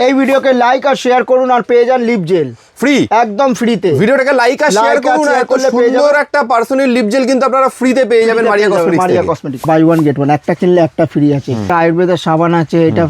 এই ভিডিওকে লাইক আর শেয়ার করুন আর পেয়ে যান লিপ জেল ফ্রি, একদম ফ্রিতে। ভিডিওটাকে লাইক আর শেয়ার করুন, এত সুন্দর একটা পার্সোনাল লিপ জেল কিন্তু আপনারা ফ্রিতে পেয়ে যাবেন Maria cosmetics. Buy one get one, একটা কিনলে একটা ফ্রি আছে। আয়ুর্বেদের সাবান আছে, এটা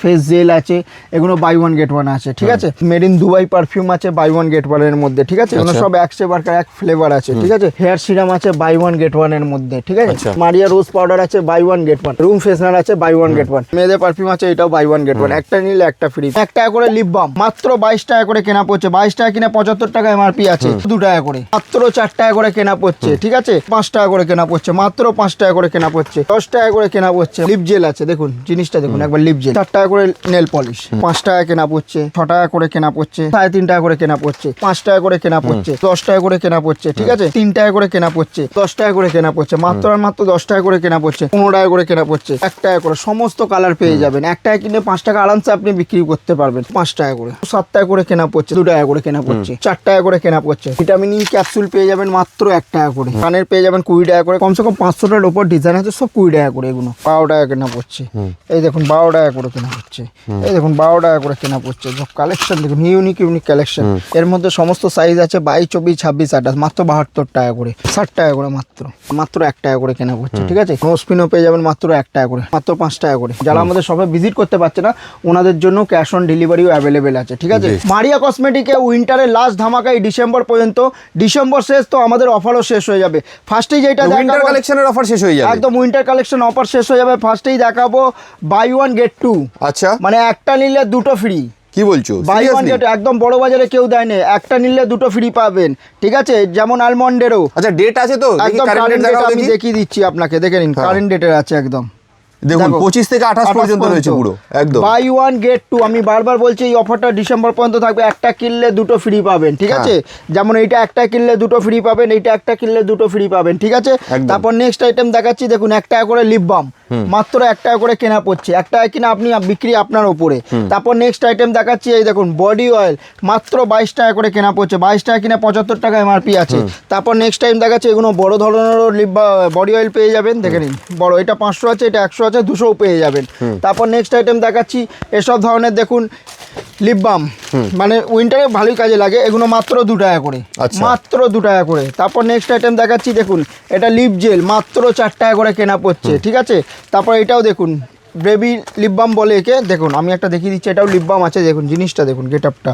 ফেস জেল আছে, এগুলো বাই ওয়ান গেট ওয়ান আছে, ঠিক আছে। মেড ইন দুবাই পারফিউম আছে বাই ওয়ান গেট ওয়ান এর মধ্যে, ঠিক আছে। এগুলো সব এক সেবার এক ফ্লেভার আছে, ঠিক আছে। হেয়ার সিরাম আছে বাই ওয়ান গেট ওয়ান এর মধ্যে, ঠিক আছে। মারিয়া রোজ পাউডার আছে buy one get one, room freshener আছে বাই ওয়ান গেট ওয়ান, মেয়েদের পারফিউম আছে, এটাও বাই ওয়ান গেট ওয়ান, একটা নিলে একটা ফ্রি। 1 টাকা করে লিপ বাম, মাত্র 22 টাকা করে কেনা পড়ছে। 22 টাকা কিনে 75 টাকা এমআরপি আছে, 2 টাকা করে, মাত্র 4 টাকা করে কেনা পড়ছে, ঠিক আছে। 5 টাকা করে কেনা পড়ছে, মাত্র 5 টাকা করে কেনা পড়ছে। 10 টাকা করে কেনা পড়ছে। লিপ জেল আছে, দেখুন জিনিসটা দেখুন একবার, লিপ জেল 4 টাকা করে। নেল পলিশ 5 টাকা কেনা পড়ছে, 6 টাকা করে কেনা পড়ছে, 3.5 টাকা করে কেনা পড়ছে, 5 টাকা করে কেনা পড়ছে, 10 টাকা করে কেনা পড়ছে, ঠিক আছে। 3 টাকা করে কেনা পড়ছে, 10 টাকা করে কেনা পড়ছে, মাত্র আর মাত্র 10 টাকা করে কেনা পড়ছে, 15 টাকা করে কেনা পড়ছে, 1 টাকা করে। সমস্ত কালার পেয়ে যাবেন। 1 টাকা কিনে 5 টাকা আরামসে আপনি বিক্রি করতে পারবেন। 5 টাকা করে, 7 টাকা করে কেনা পড়ছে, 2 টাকা করে কেনা পড়ছে, 4 টাকা করে কেনা পড়ছে। ভিটামিন ই ক্যাপসুল পেয়ে যাবেন মাত্র 1 টাকা করে। কানের পেয়ে যাবেন 20 টাকা করে। কমসে কম 500টার উপর ডিজাইন আছে, সব 20 টাকা করে। এগুলো 12 টাকা কেনা পড়ছে, এই দেখুন 12 টাকা করে কেনা পড়ছে, এই দেখুন 12 টাকা করে কেনা পড়ছে। কালেকশন দেখুন, ইউনিক কালেকশন। এর মধ্যে সমস্ত সাইজ আছে, 22, 24, 26, 28, মাত্র 72 টাকা করে, 60 টাকা করে, মাত্র 1 টাকা করে কেনা পড়ছে, ঠিক আছে। নোস্পিনও পেয়ে যাবেন মাত্র 1 টাকা করে, মাত্র 5 টাকা করে। যারা আমাদের শপে ভিজিট করতে পারছে না, ওনাদের জন্য ক্যাশ অন ডেলিভারিও অ্যাভেলেবেল আছে, ঠিক আছে। মারিয়া কসমেটিকে উইন্টারের লাস্ট ধামাকা এই ডিসেম্বর পর্যন্ত। ডিসেম্বর শেষ তো আমাদের অফারও শেষ হয়ে যাবে। ফার্স্টেই যেটা উইন্টার কালেকশনের অফার শেষ হয়ে যাবে, একদম উইন্টার কালেকশন অফার শেষ হয়ে যাবে। ফার্স্টেই দেখাবো বাই ওয়ান গেট টু। আচ্ছা, মানে একটা নিলে দুটো ফ্রি। কি বলছো? বাই ওয়ান গেট, একদম বড় বাজারে কেউ দেয় না। একটা নিলে দুটো ফ্রি পাবেন, ঠিক আছে। যেমন আলমন্ডেরও। আচ্ছা, ডেট আছে তো? একদম কারেন্ট ডেট আমি দেখিয়ে দিচ্ছি আপনাকে, দেখে নিন। কারেন্ট ডেটের আছে একদম, দেখুন 25 থেকে 28 পর্যন্ত রয়েছে পুরো একদম। Buy one get two. আমি বারবার বলছি এই অফারটা ডিসেম্বর পর্যন্ত থাকবে। একটা কিনলে দুটো ফ্রি পাবেন, ঠিক আছে। যেমন এইটা একটা কিনলে দুটো ফ্রি পাবেন, এইটা একটা কিনলে দুটো ফ্রি পাবেন, ঠিক আছে। তারপর নেক্সট আইটেম দেখাচ্ছি, দেখুন 1 টাকা করে লিপ বাম, মাত্র 1 টাকা করে কেনা পড়ছে। 1 টাকা কিনা আপনি বিক্রি আপনার উপরে। তারপর নেক্সট আইটেম দেখাচ্ছি, এই দেখুন বডি অয়েল, মাত্র 22 টাকা করে কেনা পড়ছে। 22 টাকা কিনা 75 টাকা এমআরপি আছে। তারপর নেক্সট টাইম দেখাচ্ছি, এগুলো বড় ধরনেরও লিপ বডি অয়েল পেয়ে যাবেন, দেখে নিন। বড় এটা 500 আছে, এটা 100 আছে, 200 পেয়ে যাবেন। তারপর নেক্সট আইটেম দেখাচ্ছি, এসব ধরনের দেখুন লিপ বাম, মানে উইন্টারে ভালোই কাজে লাগে। এগুলো মাত্র 2 টাকা করে, মাত্র 2 টাকা করে। তারপর নেক্সট আইটেম দেখাচ্ছি, দেখুন এটা লিপ জেল, মাত্র 4 টাকা করে কেনা পড়ছে, ঠিক আছে। তারপর এটাও দেখুন বেবি লিপ বাম বলে একে, দেখুন আমি একটা দেখিয়ে দিচ্ছি। এটাও লিপ বাম আছে, দেখুন জিনিসটা দেখুন, গেট আপটা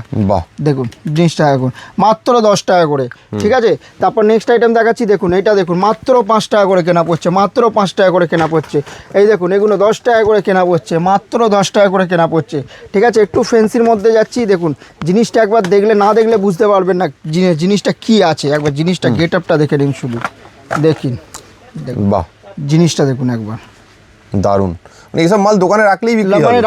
দেখুন, জিনিসটা দেখুন, মাত্র 10 টাকা করে, ঠিক আছে। তারপর নেক্সট আইটেম দেখাচ্ছি, দেখুন এটা দেখুন মাত্র 5 টাকা করে কেনা পড়ছে, মাত্র 5 টাকা করে কেনা পড়ছে। এই দেখুন এগুলো 10 টাকা করে কেনা পড়ছে, মাত্র 10 টাকা করে কেনা পড়ছে, ঠিক আছে। একটু ফ্যান্সির মধ্যে যাচ্ছি, দেখুন জিনিসটা একবার দেখলে, না দেখলে বুঝতে পারবেন না জিনিসটা কি আছে। একবার জিনিসটা গেট আপটা দেখে নিন, শুধু দেখুন, বাহ জিনিসটা দেখুন একবার, দারুণ। এইসব মাল দোকানে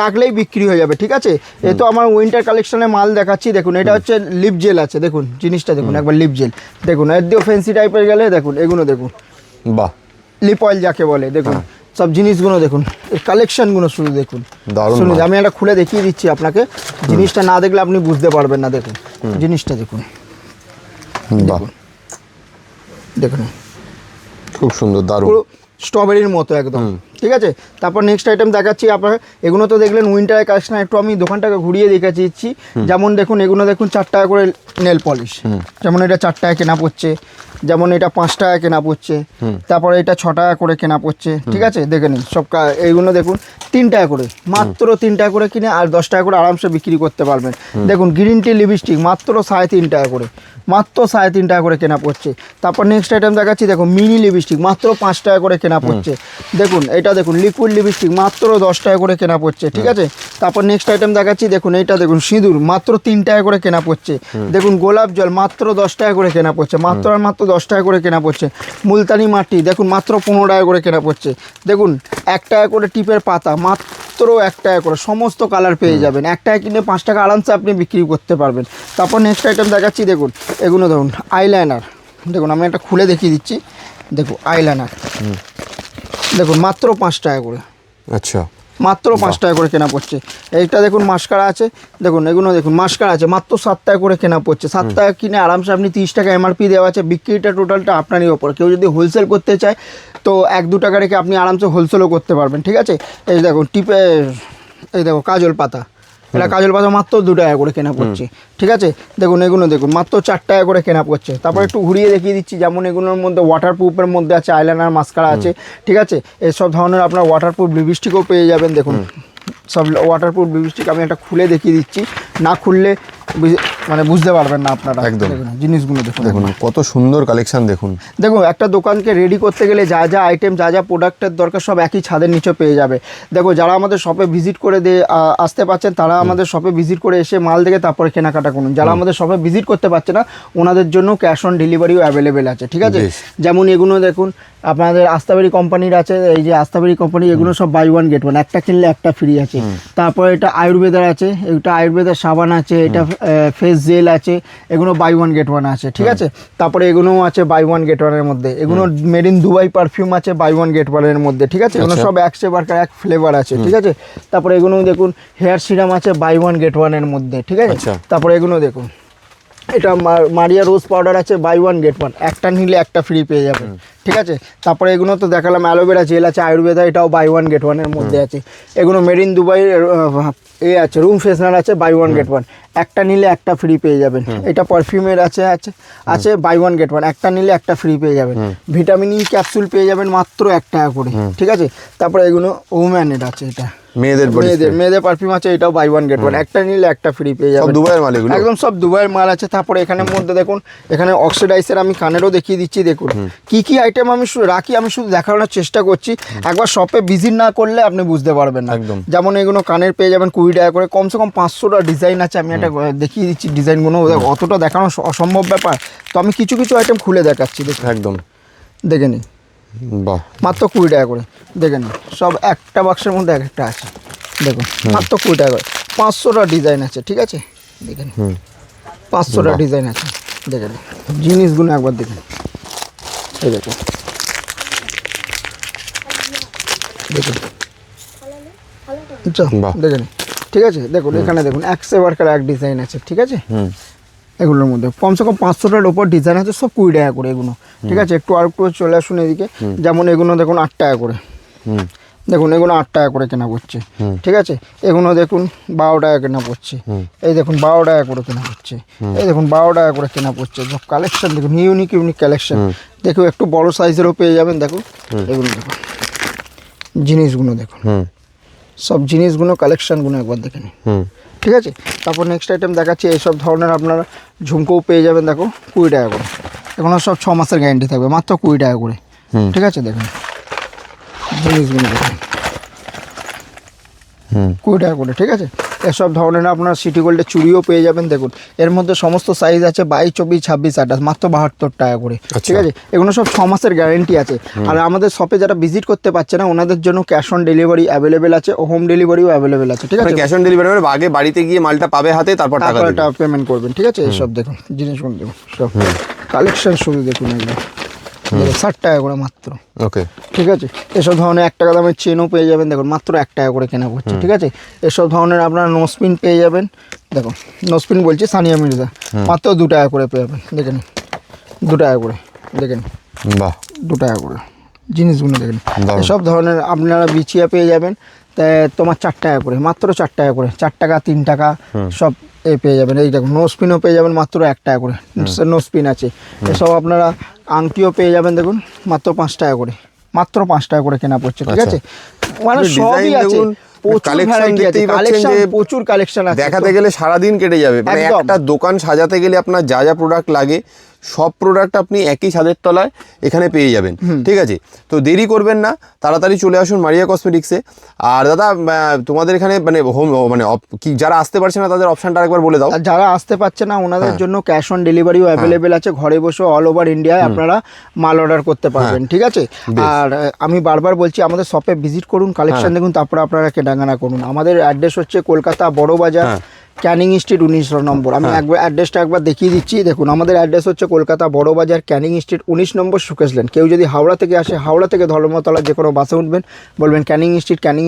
রাখলেই বিক্রি হয়ে যাবে, ঠিক আছে। এ তো আমার উইন্টার কালেকশনের মাল দেখাচ্ছি। দেখুন এটা হচ্ছে লিপ জেল আছে, দেখুন জিনিসটা দেখুন একবার, লিপ জেল দেখুন। এর দিয়েও ফ্যান্সি টাইপের গেলে দেখুন, এগুলো দেখুন, বাহ লিপ অয়েল যাকে বলে, দেখুন সব জিনিসগুলো দেখুন, এই কালেকশনগুলো শুধু দেখুন, শুনুন আমি একটা খুলে দেখিয়ে দিচ্ছি আপনাকে। জিনিসটা না দেখলে আপনি বুঝতে পারবেন না। দেখুন জিনিসটা দেখুন, দেখুন খুব সুন্দর, দারুণ, স্ট্রবেরির মতো একদম, ঠিক আছে। তারপর নেক্সট আইটেম দেখাচ্ছি আপনার। এগুলো তো দেখলেন উইন্টারের কালেকশন, একটু আমি দোকানটাকে ঘুরিয়ে দেখাচ্ছি দিচ্ছি। যেমন দেখুন এগুলো দেখুন 4 টাকা করে নেল পলিশ, যেমন এটা 4 টাকা কেনা পড়ছে, যেমন এটা 5 টাকা কেনা পড়ছে, তারপরে এটা 6 টাকা করে কেনা পড়ছে, ঠিক আছে। দেখে নিন সব এইগুলো দেখুন 3 টাকা করে, মাত্র 3 টাকা করে কিনে আর 10 টাকা করে আরামসে বিক্রি করতে পারবেন। দেখুন গ্রিন টি লিপস্টিক মাত্র 3.5 টাকা করে, মাত্র 3.5 টাকা করে কেনা পড়ছে। তারপর নেক্সট আইটেম দেখাচ্ছি, দেখুন মিনি লিপস্টিক মাত্র 5 টাকা করে কেনা পড়ছে। দেখুন এটা দেখুন লিকুইড লিপস্টিক মাত্র 10 টাকা করে কেনা পড়ছে, ঠিক আছে। তারপর নেক্সট আইটেম দেখাচ্ছি, দেখুন এইটা দেখুন সিঁদুর মাত্র 3 টাকা করে কেনা পড়ছে। দেখুন গোলাপ জল মাত্র 10 টাকা করে কেনা পড়ছে, মাত্র আর মাত্র 10 টাকা করে কেনা পড়ছে। মুলতানি মাটি দেখুন মাত্র 15 টাকা করে কেনা পড়ছে। দেখুন 1 টাকা করে টিপের পাতা মাত্র 1 টাকা করে, সমস্ত কালার পেয়ে যাবেন। 1 টাকা কিনে 5 টাকা আরামসে আপনি বিক্রি করতে পারবেন। তারপর নেক্সট আইটেম দেখাচ্ছি, দেখুন এগুলো দেখুন আইলাইনার, দেখুন আমি একটা খুলে দেখিয়ে দিচ্ছি। দেখুন আইলাইনার দেখুন মাত্র 5 টাকা করে, আচ্ছা মাত্র 5 টাকা করে কেনা পড়ছে। এইটা দেখুন মাস্কারা আছে, দেখুন এগুলো দেখুন মাস্কারা আছে, মাত্র 7 টাকা করে কেনা পড়ছে। 7 টাকা কিনে আরামসে আপনি 30 টাকা এমআরপি দেওয়া আছে। বিক্রিটা টোটালটা আপনারই ওপর। কেউ যদি হোলসেল করতে চায় তো 1-2 টাকা রেখে আপনি আরামসে হোলসেলও করতে পারবেন, ঠিক আছে। এই দেখুন টিপে, এই দেখো কাজল পাতা, এটা কাজল পাতা মাত্র 2 টাকা করে কেনা পড়ছে, ঠিক আছে। দেখুন এগুলো দেখুন মাত্র 4 টাকা করে কেনা পড়ছে। তারপর একটু ঘুরিয়ে দেখিয়ে দিচ্ছি, যেমন এগুলোর মধ্যে ওয়াটারপ্রুফের মধ্যে আছে আইলাইনার, মাস্কারা আছে, ঠিক আছে। এসব ধরনের আপনার ওয়াটারপ্রুফ লিপস্টিকও পেয়ে যাবেন। দেখুন সব ওয়াটারপ্রুফ লিপস্টিক আমি একটা খুলে দেখিয়ে দিচ্ছি, না খুললে মানে বুঝতে পারবেন না আপনারা। একদম জিনিসগুলো দেখুন, দেখুন কত সুন্দর কালেকশন। দেখুন দেখুন একটা দোকানকে রেডি করতে গেলে যা যা আইটেম, যা যা প্রোডাক্টের দরকার সব একই ছাদের নিচে পেয়ে যাবে। দেখো যারা আমাদের শপে ভিজিট করে আসতে পারছেন তারা আমাদের শপে ভিজিট করে এসে মাল দেখে তারপরে কেনাকাটা করুন। যারা আমাদের শপে ভিজিট করতে পারছে না ওনাদের জন্য ক্যাশ অন ডেলিভারিও অ্যাভেলেবেল আছে, ঠিক আছে। যেমন এগুলো দেখুন আপনাদের আস্তাবেরি কোম্পানির আছে, এই যে আস্তাবেরি কোম্পানি, এগুলো সব বাই ওয়ান গেট ওয়ান, একটা কিনলে একটা ফ্রি আছে। তারপরে এটা আয়ুর্বেদার আছে, এটা আয়ুর্বেদার সাবান আছে, এটা ফেস জেল আছে, এগুলো বাই ওয়ান গেট ওয়ান আছে, ঠিক আছে। তারপরে এগুলোও আছে বাই ওয়ান গেট ওয়ানের মধ্যে, এগুলো মেড ইন দুবাই পারফিউম আছে বাই ওয়ান গেট ওয়ানের মধ্যে, ঠিক আছে। এগুলো সব এক সেবারকার এক ফ্লেভার আছে, ঠিক আছে। তারপরে এগুলো দেখুন হেয়ার সিরাম আছে বাই ওয়ান গেট ওয়ানের মধ্যে, ঠিক আছে। তারপরে এগুলো দেখুন এটা মারিয়া রোজ পাউডার আছে বাই ওয়ান গেট ওয়ান, একটা নিলে একটা ফ্রি পেয়ে যাবেন, ঠিক আছে। তারপরে এগুলো তো দেখালাম, অ্যালোভেরা জেল আছে আয়ুর্বেদা, এটাও বাই ওয়ান গেট ওয়ানের মধ্যে আছে। এগুলো মেড ইন দুবাই আছে, রুম ফ্রেশনার আছে বাই ওয়ান গেট ওয়ান, একটা নিলে একটা ফ্রি পেয়ে যাবেন। এটা পারফিউমের আছে বাই ওয়ান গেট ওয়ান, একটা নিলে একটা ফ্রি পেয়ে যাবেন। ভিটামিন ই ক্যাপসুল পেয়ে যাবেন মাত্র 1 টাকা করে, ঠিক আছে। তারপরে এগুলো ওম্যানের আছে, এটা মেয়েদের পারফিউম আছে, এটাও বাই ওয়ান গেট ওয়ান, একটা নিলে একটা ফ্রি পেয়ে যাবেন। দুবাইয়ের মাল, এগুলো একদম সব দুবাইয়ের মাল আছে। তারপরে এখানের মধ্যে দেখুন এখানে অক্সিডাইসের আমি কানেরও দেখিয়ে দিচ্ছি। দেখুন কি কি আইটেম আমি রাখি, আমি শুধু দেখানোর চেষ্টা করছি, একবার শপে ভিজিট না করলে আপনি বুঝতে পারবেন না। যেমন এগুলো কানের পেয়ে যাবেন 20 টাকা করে, কমসে কম 500টা ডিজাইন আছে। আমি একটা দেখিয়ে দিচ্ছি ডিজাইনগুলো, অতটা দেখানো অসম্ভব ব্যাপার, তো আমি কিছু কিছু আইটেম খুলে দেখাচ্ছি। দেখুন একদম দেখে নিন, মাত্র 20 টাকা করে, দেখে নিন সব একটা বাক্সের মধ্যে এক একটা আছে। দেখুন মাত্র 20 টাকা করে, 500টা ডিজাইন আছে, ঠিক আছে। দেখেন 500টা ডিজাইন আছে, দেখেন জিনিসগুলো একবার দেখেন, এই দেখুন দেখুন দেখেন, ঠিক আছে। দেখুন এখানে দেখুন এক সেবারকার এক ডিজাইন আছে, ঠিক আছে। এগুলোর মধ্যে কমসে কম 500টার ওপর ডিজাইন আছে, সব 20 টাকা করে এগুলো, ঠিক আছে। একটু আর একটু চলে আসুন এদিকে, যেমন এগুলো দেখুন 8 টাকা করে, দেখুন এগুলো 8 টাকা করে কেনা পড়ছে, ঠিক আছে। এগুলো দেখুন 12 টাকা কেনা পড়ছে, এই দেখুন 12 টাকা করে কেনা পড়ছে, এই দেখুন 12 টাকা করে কেনা পড়ছে। কালেকশন দেখুন ইউনিক কালেকশন, দেখুন একটু বড় সাইজেরও পেয়ে যাবেন। দেখুন এগুলো দেখুন জিনিসগুলো, দেখুন সব জিনিসগুলো কালেকশনগুলো একবার দেখে নিন, ঠিক আছে। তারপর নেক্সট আইটেম দেখাচ্ছি, এইসব ধরনের আপনারা ঝুমকোও পেয়ে যাবেন। দেখো 20 টাকা করে, এগুলো সব 6 মাসের গ্যারেন্টি থাকবে, মাত্র 20 টাকা করে, ঠিক আছে। দেখুন জিনিসগুলো দেখুন 20 টাকা করে, ঠিক আছে। এসব ধরনের আপনার সিটি গোল্ডের চুড়িও পেয়ে যাবেন। দেখুন এর মধ্যে সমস্ত সাইজ আছে 22, 24, 26, 28, মাত্র 72 টাকা করে, ঠিক আছে। এগুলো সব 6 মাসের গ্যারেন্টি আছে। আর আমাদের শপে যারা ভিজিট করতে পারছে না ওনাদের জন্য ক্যাশ অন ডেলিভারি অ্যাভেলেবেল আছে, ও হোম ডেলিভারিও অ্যাভেলেবেল আছে, ঠিক আছে। ক্যাশ অন ডেলিভারি মানে আগে বাড়িতে গিয়ে মালটা পাবে হাতে, তারপর টাকা পেমেন্ট করবেন, ঠিক আছে। এসব দেখুন জিনিসগুলো দেখুন, সব কালেকশন শুধু দেখুন একদম 60 টাকা করে মাত্র, ওকে, ঠিক আছে। এসব ধরনের 1 টাকা দামের চেনও পেয়ে যাবেন, দেখুন মাত্র 1 টাকা করে কেনা পড়ছে, ঠিক আছে। এসব ধরনের আপনারা নোসপিন পেয়ে যাবেন, দেখুন নোসপিন বলছি সানিয়া মির্জা, মাত্র 2 টাকা করে পেয়ে যাবেন। দেখেন 2 টাকা করে, দেখেন বাহ 2 টাকা করে জিনিসগুলো দেখেন। এসব ধরনের আপনারা বিছিয়া পেয়ে যাবেন তোমার 4 টাকা করে, মাত্র 4 টাকা করে, 4 টাকা 3 টাকা সব পেয়ে যাবেন। এই দেখুন নোসপিনও পেয়ে যাবেন মাত্র 1 টাকা করে, নোসপিন আছে। এসব আপনারা আংটিও পেয়ে যাবেন, দেখুন মাত্র 5 টাকা করে, মাত্র 5 টাকা করে কেনা পড়ছে, ঠিক আছে। মানে সবই আছে, প্রচুর কালেকশন আছে, দেখাতে গেলে সারাদিন কেটে যাবে। মানে একটা দোকান সাজাতে গেলে আপনার যা যা প্রোডাক্ট লাগে সব প্রোডাক্ট আপনি একই ছাদের তলায় এখানে পেয়ে যাবেন, ঠিক আছে। তো দেরি করবেন না, তাড়াতাড়ি চলে আসুন মারিয়া কসমেটিক্সে। আর দাদা তোমাদের এখানে মানে হোম মানে কি যারা আসতে পারছে না তাদের অপশনটা আরেকবার বলে দাও। যারা আসতে পারছে না ওনাদের জন্য ক্যাশ অন ডেলিভারিও অ্যাভেলেবেল আছে, ঘরে বসে অল ওভার ইন্ডিয়ায় আপনারা মাল অর্ডার করতে পারবেন, ঠিক আছে। আর আমি বারবার বলছি আমাদের শপে ভিজিট করুন, কালেকশন দেখুন, তারপরে আপনারা কেনাকাটা করুন। আমাদের অ্যাড্রেস হচ্ছে কলকাতা বড়বাজার, ক্যানিং স্ট্রিট 19 নম্বর। আমি একবার অ্যাড্রেসটা একবার দেখিয়ে দিচ্ছি। দেখুন আমাদের অ্যাড্রেস হচ্ছে কলকাতা বড়বাজার ক্যানিং স্ট্রিট 19 নম্বর সুকেশ লেন। কেউ যদি হাওড়া থেকে আসে, হাওড়া থেকে ধর্মতলা যে কোনো বাসে উঠবেন, বলবেন ক্যানিং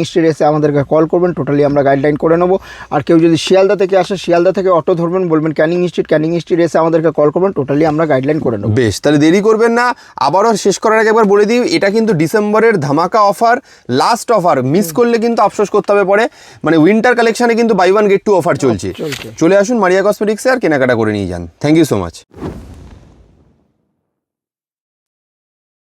স্ট্রিট এসে আমাদেরকে কল করবেন, টোটালি আমরা গাইডলাইন করে নেবো। আর কেউ যদি শিয়ালদা থেকে আসে, শিয়ালদা থেকে অটো ধরবেন, বলবেন ক্যানিং স্ট্রিট এসে আমাদেরকে কল করবেন, টোটালি আমরা গাইডলাইন করে নেবো। বেশ, তাহলে দেরি করবেন না। আবারও শেষ করার আগে একবার বলে দিই, এটা কিন্তু ডিসেম্বরের ধামাকা অফার, লাস্ট অফার। মিস করলে কিন্তু আফসোস করতে হবে পরে। মানে উইন্টার কালেকশনে কিন্তু buy one get two offer চলছে। চলে আসুন মারিয়া কসমেটিক্সে আর কেনাকাটা করে নিয়ে যান। Thank you so much.